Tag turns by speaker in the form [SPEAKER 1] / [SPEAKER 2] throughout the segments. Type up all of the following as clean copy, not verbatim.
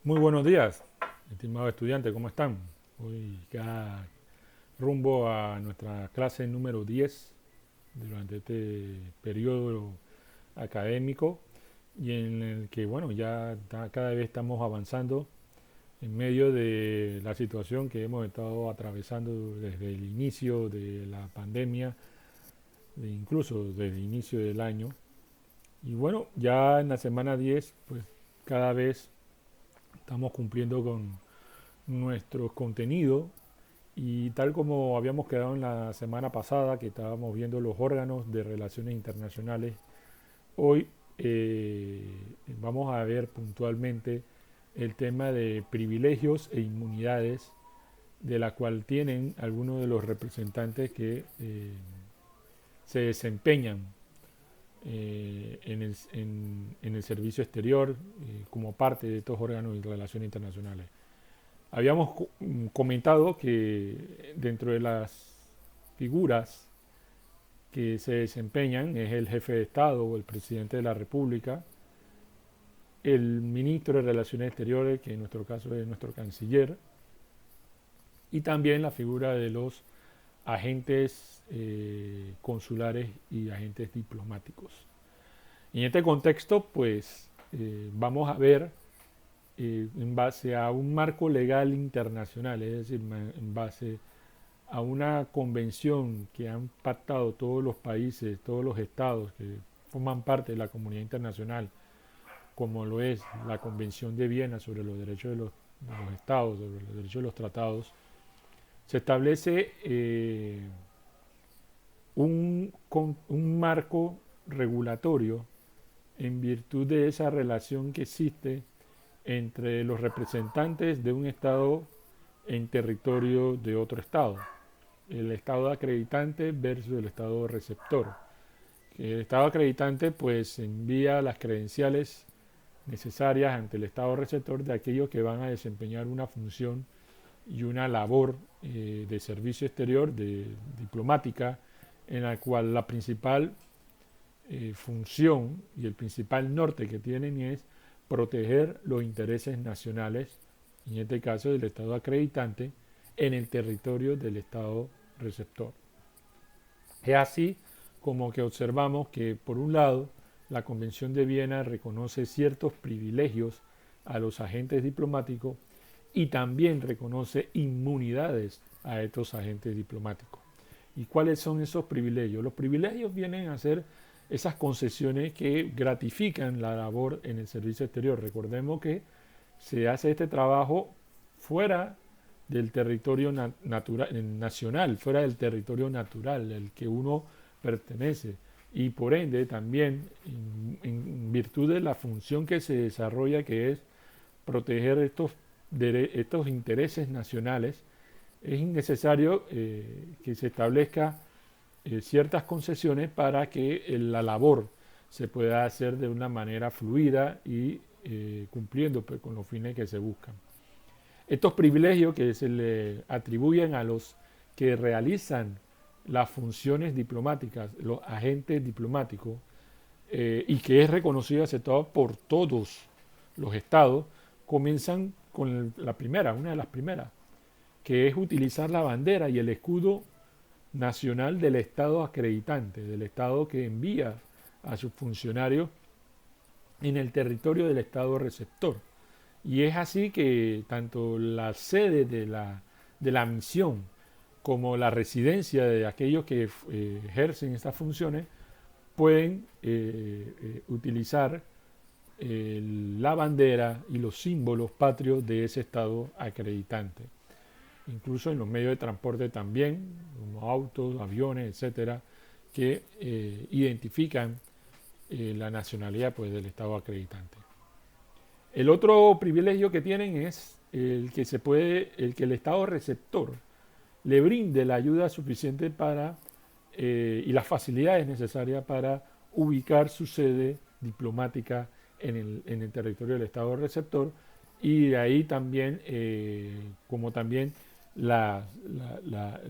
[SPEAKER 1] Muy buenos días, estimados estudiantes, ¿cómo están? Hoy ya rumbo a nuestra clase número 10 durante este periodo académico y en el que, bueno, cada vez estamos avanzando en medio de la situación que hemos estado atravesando desde el inicio de la pandemia, incluso desde el inicio del año. Y bueno, ya en la semana 10, pues cada vez estamos cumpliendo con nuestros contenidos y tal como habíamos quedado en la semana pasada, que estábamos viendo los órganos de relaciones internacionales, hoy vamos a ver puntualmente el tema de privilegios e inmunidades de la cual tienen algunos de los representantes que se desempeñan en el servicio exterior como parte de estos órganos de relaciones internacionales. Habíamos comentado que dentro de las figuras que se desempeñan es el jefe de Estado o el presidente de la República, el ministro de Relaciones Exteriores, que en nuestro caso es nuestro canciller, y también la figura de los agentes consulares y agentes diplomáticos. En este contexto, pues vamos a ver en base a un marco legal internacional, es decir, en base a una convención que han pactado todos los países, todos los estados que forman parte de la comunidad internacional, como lo es la Convención de Viena sobre los derechos de los estados, sobre los derechos de los tratados, se establece un marco regulatorio en virtud de esa relación que existe entre los representantes de un Estado en territorio de otro Estado. El Estado acreditante versus el Estado receptor. El Estado acreditante pues envía las credenciales necesarias ante el Estado receptor de aquellos que van a desempeñar una función y una labor de servicio exterior, de diplomática, en la cual la principal función y el principal norte que tienen es proteger los intereses nacionales, en este caso del Estado acreditante, en el territorio del Estado receptor. Es así como que observamos que, por un lado, la Convención de Viena reconoce ciertos privilegios a los agentes diplomáticos y también reconoce inmunidades a estos agentes diplomáticos. ¿Y cuáles son esos privilegios? Los privilegios vienen a ser esas concesiones que gratifican la labor en el servicio exterior. Recordemos que se hace este trabajo fuera del territorio nacional, fuera del territorio natural, el que uno pertenece. Y por ende también, en virtud de la función que se desarrolla, que es proteger estos intereses nacionales, es necesario que se establezca ciertas concesiones para que la labor se pueda hacer de una manera fluida y cumpliendo pues, con los fines que se buscan. Estos privilegios que se le atribuyen a los que realizan las funciones diplomáticas, los agentes diplomáticos, y que es reconocido y aceptado por todos los estados, comienzan con la primera, una de las primeras, que es utilizar la bandera y el escudo nacional del Estado acreditante, del Estado que envía a sus funcionarios en el territorio del Estado receptor. Y es así que tanto la sede de la misión como la residencia de aquellos que ejercen estas funciones pueden utilizar la bandera y los símbolos patrios de ese Estado acreditante. Incluso en los medios de transporte también, como autos, aviones, etcétera, que identifican la nacionalidad pues, del Estado acreditante. El otro privilegio que tienen es el que el Estado receptor le brinde la ayuda suficiente y las facilidades necesarias para ubicar su sede diplomática en el territorio del Estado receptor y de ahí también, como también la, la, la,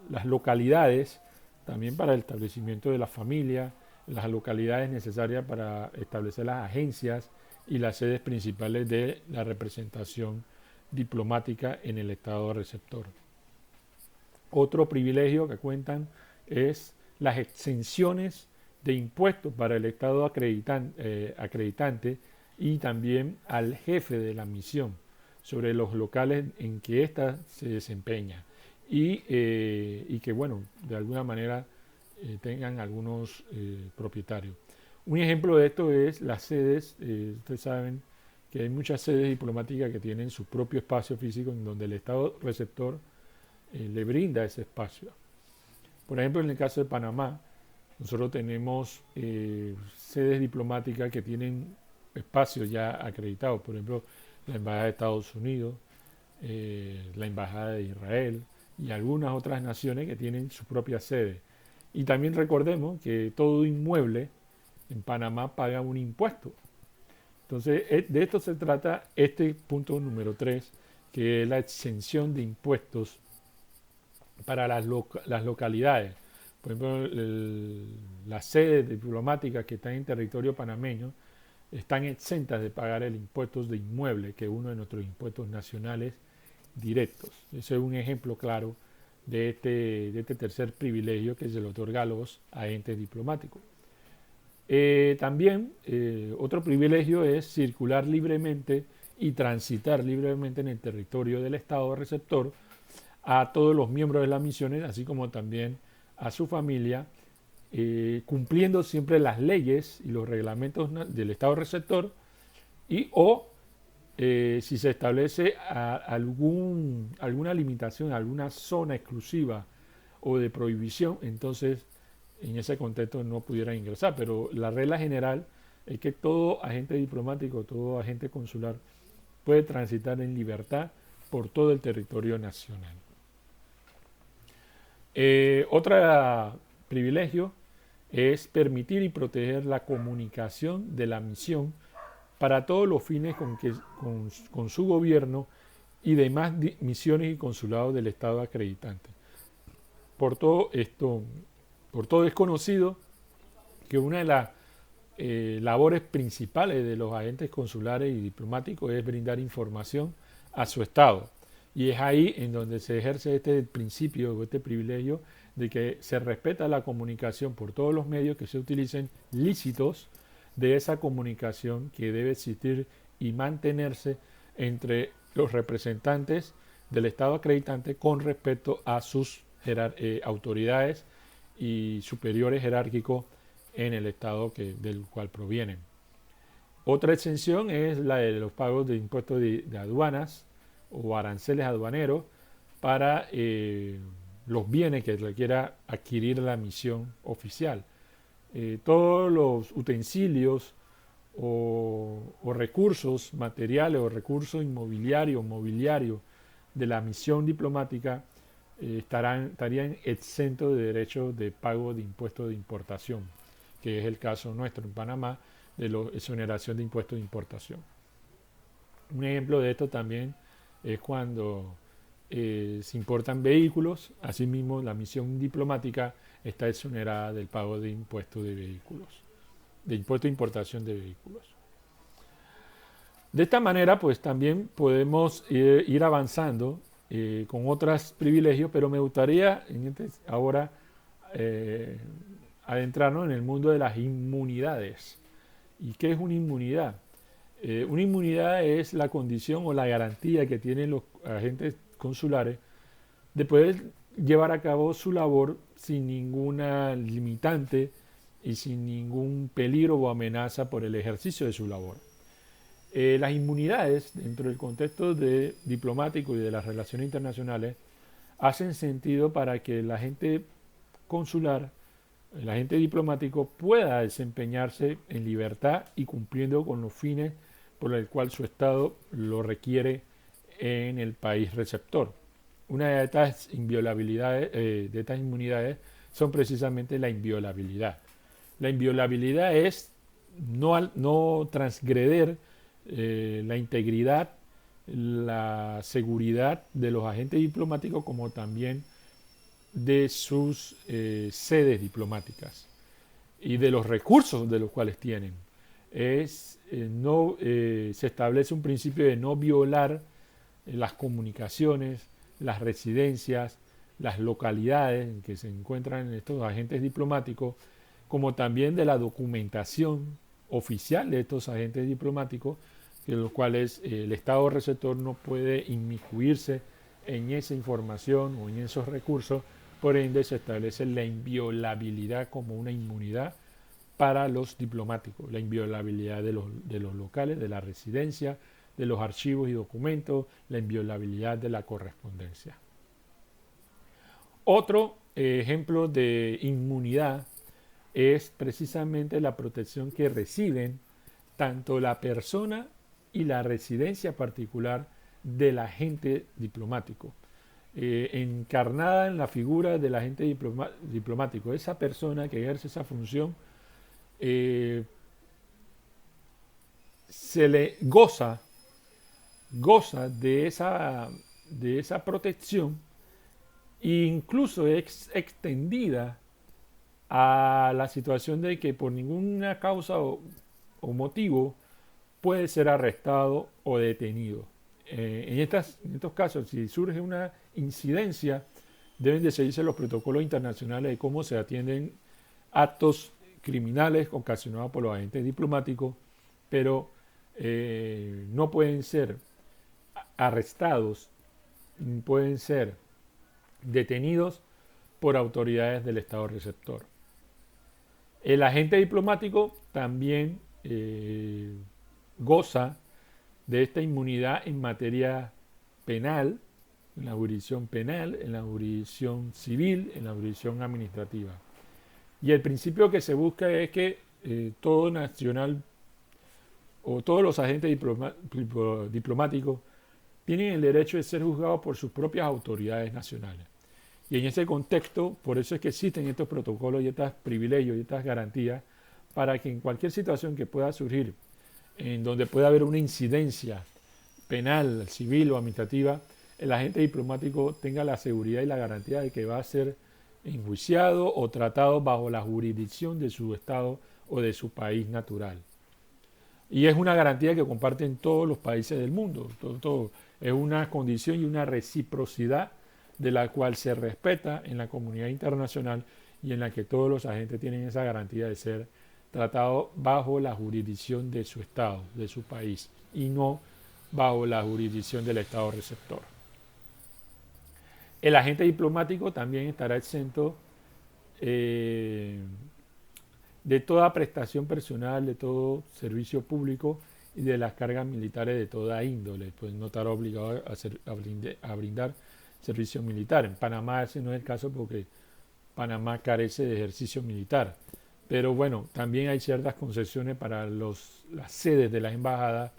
[SPEAKER 1] las localidades también para el establecimiento de la familia, las localidades necesarias para establecer las agencias y las sedes principales de la representación diplomática en el estado receptor. Otro privilegio que cuentan es las exenciones de impuestos para el estado acreditante y también al jefe de la misión sobre los locales en que ésta se desempeña y que, bueno, de alguna manera tengan algunos propietarios. Un ejemplo de esto es las sedes. Ustedes saben que hay muchas sedes diplomáticas que tienen su propio espacio físico en donde el estado receptor le brinda ese espacio. Por ejemplo, en el caso de Panamá, nosotros tenemos sedes diplomáticas que tienen espacios ya acreditados. Por ejemplo, la Embajada de Estados Unidos, la Embajada de Israel y algunas otras naciones que tienen su propia sede. Y también recordemos que todo inmueble en Panamá paga un impuesto. Entonces, de esto se trata este punto número 3, que es la exención de impuestos para las localidades. Por ejemplo, las sedes diplomáticas que están en territorio panameño están exentas de pagar el impuesto de inmueble, que es uno de nuestros impuestos nacionales directos. Ese es un ejemplo claro de este tercer privilegio que se le otorga a los agentes diplomáticos. También otro privilegio es circular libremente y transitar libremente en el territorio del estado receptor a todos los miembros de las misiones, así como también a su familia, cumpliendo siempre las leyes y los reglamentos del estado receptor o si se establece alguna limitación, alguna zona exclusiva o de prohibición, entonces en ese contexto no pudieran ingresar. Pero la regla general es que todo agente diplomático, todo agente consular puede transitar en libertad por todo el territorio nacional. Otro privilegio es permitir y proteger la comunicación de la misión para todos los fines con su gobierno y demás misiones y consulados del estado acreditante. Por todo es conocido que una de las labores principales de los agentes consulares y diplomáticos es brindar información a su estado. Y es ahí en donde se ejerce este principio o este privilegio de que se respeta la comunicación por todos los medios que se utilicen lícitos de esa comunicación que debe existir y mantenerse entre los representantes del estado acreditante con respecto a sus autoridades y superiores jerárquicos en el estado del cual provienen. Otra exención es la de los pagos de impuestos de aduanas o aranceles aduaneros para los bienes que requiera adquirir la misión oficial. Todos los utensilios o recursos materiales o recursos inmobiliarios, mobiliarios de la misión diplomática estarían exentos de derechos de pago de impuestos de importación, que es el caso nuestro en Panamá de la exoneración de impuestos de importación. Un ejemplo de esto también es cuando se importan vehículos. Asimismo, la misión diplomática está exonerada del pago de impuestos de vehículos, de impuesto de importación de vehículos. De esta manera, pues también podemos ir avanzando con otros privilegios, pero me gustaría ahora adentrarnos en el mundo de las inmunidades. ¿Y qué es una inmunidad? Una inmunidad es la condición o la garantía que tienen los agentes consulares de poder llevar a cabo su labor sin ninguna limitante y sin ningún peligro o amenaza por el ejercicio de su labor. Las inmunidades, dentro del contexto diplomático y de las relaciones internacionales, hacen sentido para que el agente consular, el agente diplomático, pueda desempeñarse en libertad y cumpliendo con los fines por el cual su Estado lo requiere en el país receptor. Una de estas inviolabilidades, de estas inmunidades, son precisamente la inviolabilidad. La inviolabilidad es no transgreder la integridad, la seguridad de los agentes diplomáticos como también de sus sedes diplomáticas y de los recursos de los cuales tienen. se establece un principio de no violar las comunicaciones, las residencias, las localidades en que se encuentran estos agentes diplomáticos, como también de la documentación oficial de estos agentes diplomáticos, de los cuales el Estado receptor no puede inmiscuirse en esa información o en esos recursos. Por ende, se establece la inviolabilidad como una inmunidad para los diplomáticos, la inviolabilidad de los locales, de la residencia, de los archivos y documentos, la inviolabilidad de la correspondencia. Otro ejemplo de inmunidad es precisamente la protección que reciben tanto la persona y la residencia particular del agente diplomático, encarnada en la figura del agente diplomático, esa persona que ejerce esa función. Se le goza de esa protección, e incluso es extendida a la situación de que por ninguna causa o motivo puede ser arrestado o detenido. En estos casos, si surge una incidencia, deben de seguirse los protocolos internacionales de cómo se atienden actos criminales ocasionados por los agentes diplomáticos, pero no pueden ser arrestados, pueden ser detenidos por autoridades del Estado receptor. El agente diplomático también goza de esta inmunidad en materia penal, en la jurisdicción penal, en la jurisdicción civil, en la jurisdicción administrativa. Y el principio que se busca es que todo nacional o todos los agentes diplomáticos tienen el derecho de ser juzgados por sus propias autoridades nacionales. Y en ese contexto, por eso es que existen estos protocolos y estos privilegios y estas garantías para que en cualquier situación que pueda surgir, en donde pueda haber una incidencia penal, civil o administrativa, el agente diplomático tenga la seguridad y la garantía de que va a ser enjuiciado o tratado bajo la jurisdicción de su estado o de su país natural. Y es una garantía que comparten todos los países del mundo. Es una condición y una reciprocidad de la cual se respeta en la comunidad internacional y en la que todos los agentes tienen esa garantía de ser tratados bajo la jurisdicción de su estado, de su país, y no bajo la jurisdicción del estado receptor. El agente diplomático también estará exento de toda prestación personal, de todo servicio público y de las cargas militares de toda índole, pues no estará obligado a brindar servicio militar. En Panamá ese no es el caso porque Panamá carece de ejercicio militar. Pero bueno, también hay ciertas concesiones para las sedes de las embajadas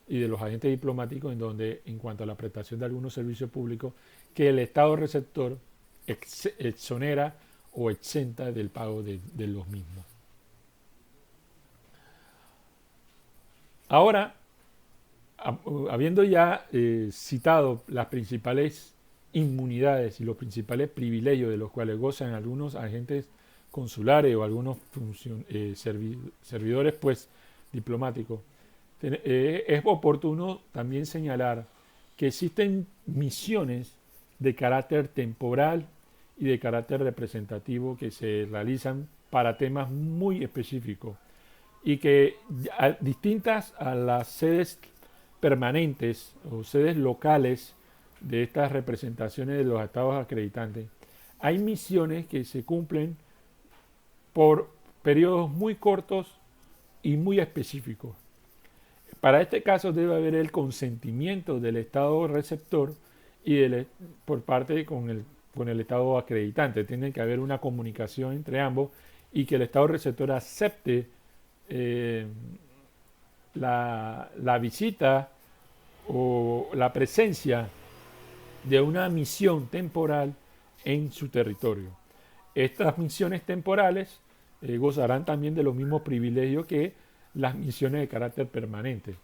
[SPEAKER 1] y de los agentes diplomáticos en donde, en cuanto a la prestación de algunos servicios públicos, que el Estado receptor exonera o exenta del pago de los mismos. Ahora, habiendo ya citado las principales inmunidades y los principales privilegios de los cuales gozan algunos agentes consulares o algunos servidores pues diplomáticos, es oportuno también señalar que existen misiones de carácter temporal y de carácter representativo que se realizan para temas muy específicos y que distintas a las sedes permanentes o sedes locales de estas representaciones de los estados acreditantes, hay misiones que se cumplen por periodos muy cortos y muy específicos. Para este caso debe haber el consentimiento del estado receptor y por parte con el estado acreditante. Tiene que haber una comunicación entre ambos y que el estado receptor acepte la visita o la presencia de una misión temporal en su territorio. Estas misiones temporales gozarán también de los mismos privilegios que las misiones de carácter permanente.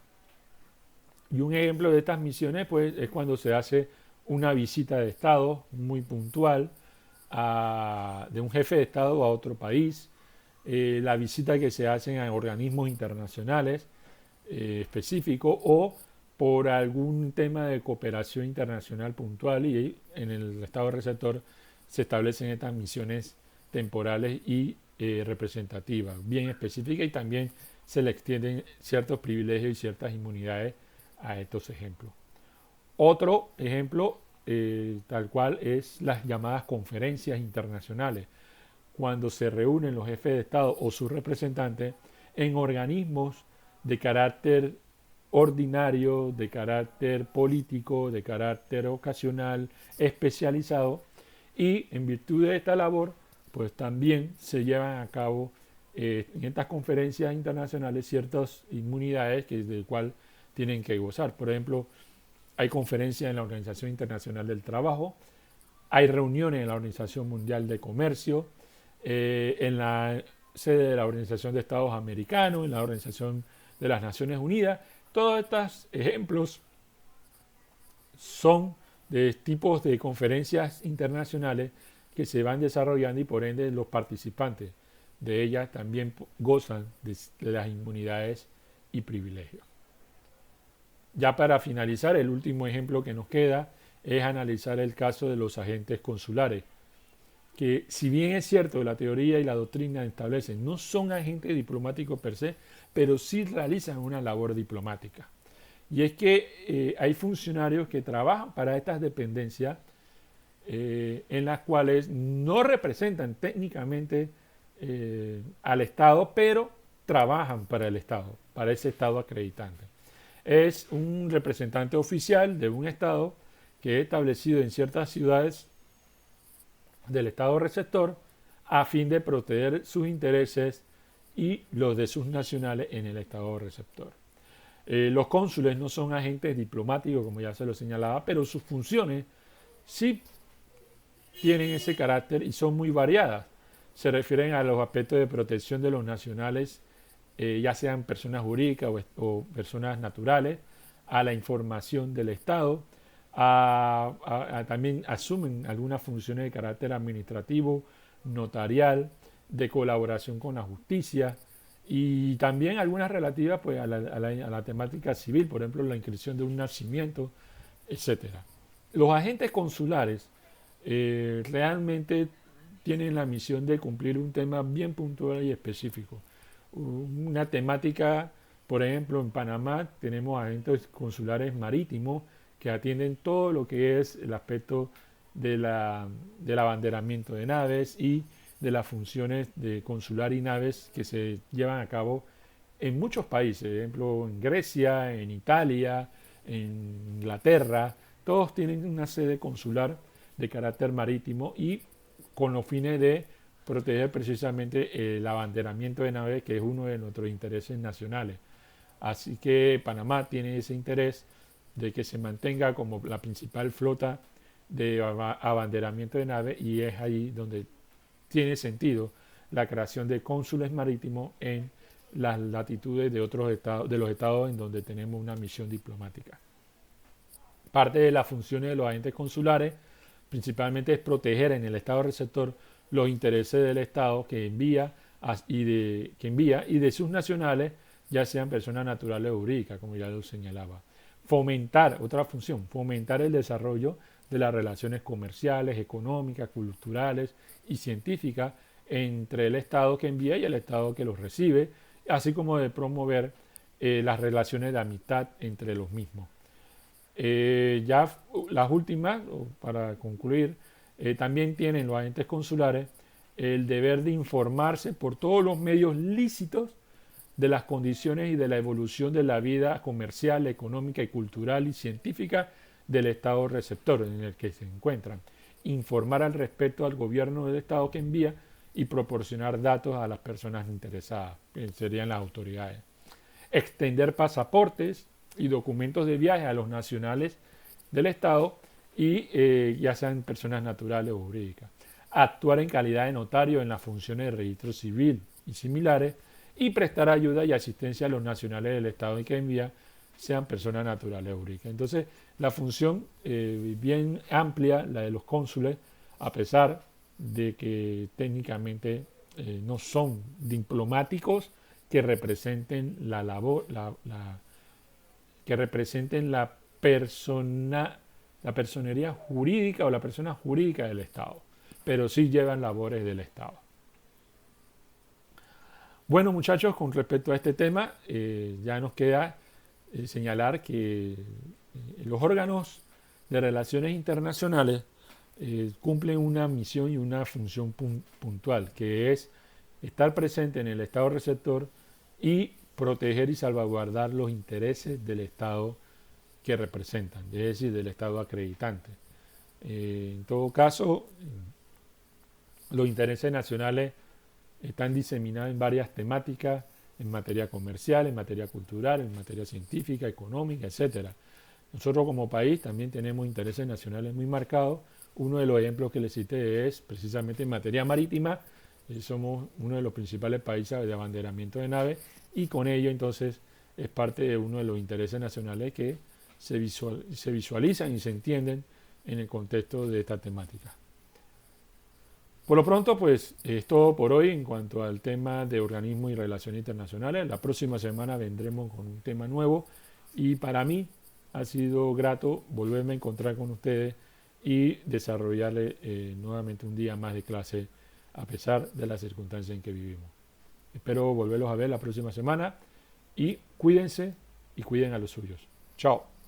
[SPEAKER 1] Y un ejemplo de estas misiones pues, es cuando se hace una visita de Estado muy puntual de un jefe de Estado a otro país, la visita que se hacen a organismos internacionales específicos o por algún tema de cooperación internacional puntual, y en el estado receptor se establecen estas misiones temporales y representativas, bien específicas, y también se le extienden ciertos privilegios y ciertas inmunidades a estos ejemplos. Otro ejemplo tal cual es las llamadas conferencias internacionales, cuando se reúnen los jefes de Estado o sus representantes en organismos de carácter ordinario, de carácter político, de carácter ocasional, especializado, y en virtud de esta labor, pues también se llevan a cabo en estas conferencias internacionales ciertas inmunidades del cual tienen que gozar. Por ejemplo, hay conferencias en la Organización Internacional del Trabajo, hay reuniones en la Organización Mundial de Comercio, en la sede de la Organización de Estados Americanos, en la Organización de las Naciones Unidas. Todos estos ejemplos son de tipos de conferencias internacionales que se van desarrollando, y por ende los participantes de ellas también gozan de las inmunidades y privilegios. Ya para finalizar, el último ejemplo que nos queda es analizar el caso de los agentes consulares, que si bien es cierto la teoría y la doctrina establecen no son agentes diplomáticos per se, pero sí realizan una labor diplomática. Y es que hay funcionarios que trabajan para estas dependencias en las cuales no representan técnicamente al Estado, pero trabajan para el Estado, para ese Estado acreditante. Es un representante oficial de un Estado que es establecido en ciertas ciudades del Estado receptor a fin de proteger sus intereses y los de sus nacionales en el Estado receptor. Los cónsules no son agentes diplomáticos, como ya se lo señalaba, pero sus funciones sí tienen ese carácter y son muy variadas. Se refieren a los aspectos de protección de los nacionales, ya sean personas jurídicas o personas naturales, a la información del Estado, también asumen algunas funciones de carácter administrativo, notarial, de colaboración con la justicia, y también algunas relativas pues, a la temática civil, por ejemplo, la inscripción de un nacimiento, etc. Los agentes consulares realmente tienen la misión de cumplir un tema bien puntual y específico. Una temática, por ejemplo, en Panamá tenemos agentes consulares marítimos que atienden todo lo que es el aspecto del abanderamiento de naves y de las funciones de consular y naves que se llevan a cabo en muchos países, por ejemplo en Grecia, en Italia, en Inglaterra. Todos tienen una sede consular de carácter marítimo y con los fines de proteger precisamente el abanderamiento de naves, que es uno de nuestros intereses nacionales. Así que Panamá tiene ese interés de que se mantenga como la principal flota de abanderamiento de naves, y es ahí donde tiene sentido la creación de cónsules marítimos en las latitudes de otros estados, de los estados en donde tenemos una misión diplomática. Parte de las funciones de los agentes consulares principalmente es proteger en el estado receptor los intereses del estado que envía y de sus nacionales, ya sean personas naturales o jurídicas, como ya lo señalaba. Otra función, fomentar el desarrollo de las relaciones comerciales, económicas, culturales y científicas entre el Estado que envía y el Estado que los recibe, así como de promover las relaciones de amistad entre los mismos. Ya las últimas, para concluir, también tienen los agentes consulares el deber de informarse por todos los medios lícitos de las condiciones y de la evolución de la vida comercial, económica y cultural y científica del Estado receptor en el que se encuentran. Informar al respecto al gobierno del Estado que envía y proporcionar datos a las personas interesadas, que serían las autoridades. Extender pasaportes y documentos de viaje a los nacionales del Estado y ya sean personas naturales o jurídicas. Actuar en calidad de notario en las funciones de registro civil y similares, y prestar ayuda y asistencia a los nacionales del Estado que envía, sean personas naturales o jurídicas. Entonces, la función bien amplia, la de los cónsules, a pesar de que técnicamente no son diplomáticos que representen la labor, que representen la personería jurídica o la persona jurídica del Estado, pero sí llevan labores del Estado. Bueno, muchachos, con respecto a este tema, ya nos queda señalar que los órganos de relaciones internacionales cumplen una misión y una función puntual, que es estar presente en el Estado receptor y proteger y salvaguardar los intereses del Estado que representan, es decir, del Estado acreditante. En todo caso, los intereses nacionales están diseminados en varias temáticas, en materia comercial, en materia cultural, en materia científica, económica, etc. Nosotros como país también tenemos intereses nacionales muy marcados. Uno de los ejemplos que les cité es precisamente en materia marítima. Somos uno de los principales países de abanderamiento de naves y con ello entonces es parte de uno de los intereses nacionales que se visualizan y se entienden en el contexto de esta temática. Por lo pronto, pues es todo por hoy en cuanto al tema de organismos y relaciones internacionales. La próxima semana vendremos con un tema nuevo y para mí ha sido grato volverme a encontrar con ustedes y desarrollarle nuevamente un día más de clase a pesar de las circunstancias en que vivimos. Espero volverlos a ver la próxima semana y cuídense y cuiden a los suyos. Chao.